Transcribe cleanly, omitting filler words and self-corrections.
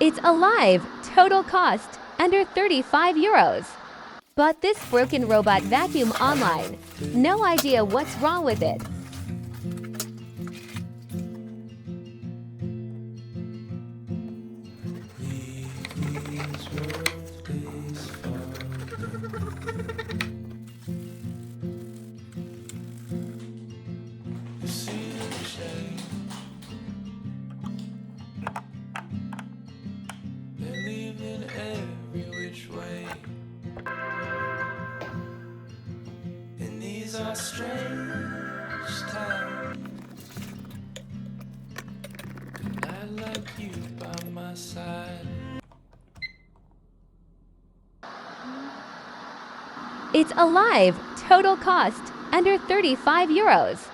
It's alive, total cost under 35 euros. Bought this broken robot vacuum online. No idea what's wrong with it. A strange time. I like you by my side. It's alive, total cost under 35 euros.